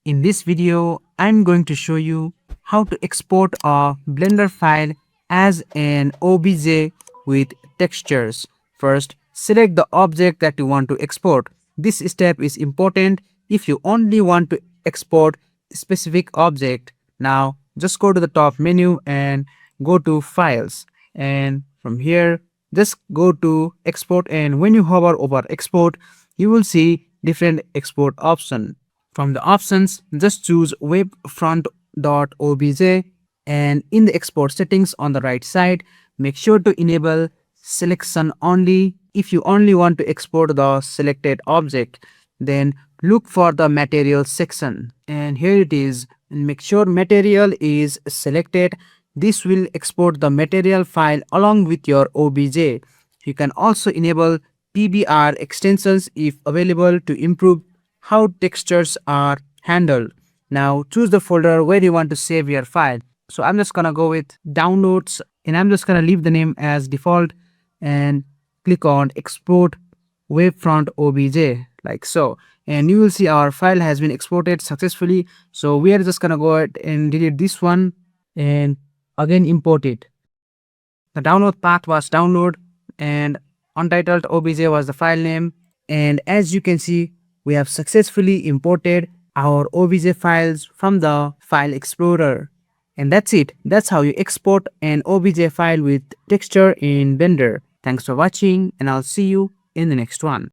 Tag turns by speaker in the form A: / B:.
A: In this video, I'm going to show you how to export a Blender file as an OBJ with textures. First, select the object that you want to export. This step is important if you only want to export specific object. Now, just go to the top menu and go to Files. And from here, just go to Export, and when you hover over Export, you will see different export options. From the options, just choose wavefront.obj, and in the export settings on the right side, make sure to enable selection only. If you only want to export the selected object, then look for the material section, and here it is. And make sure material is selected. This will export the material file along with your OBJ. You can also enable PBR extensions if available to improve how textures are handled. Now choose the folder where you want to save your file. So I'm just gonna go with downloads, and I'm just gonna leave the name as default and click on export wavefront OBJ like so, and you will see our file has been exported successfully. So we are just gonna go ahead and delete this one and again import it. The download path was download, and untitled OBJ was the file name. And as you can see, we have successfully imported our OBJ files from the file explorer. And that's it. That's how you export an OBJ file with texture in Blender. Thanks for watching, and I'll see you in the next one.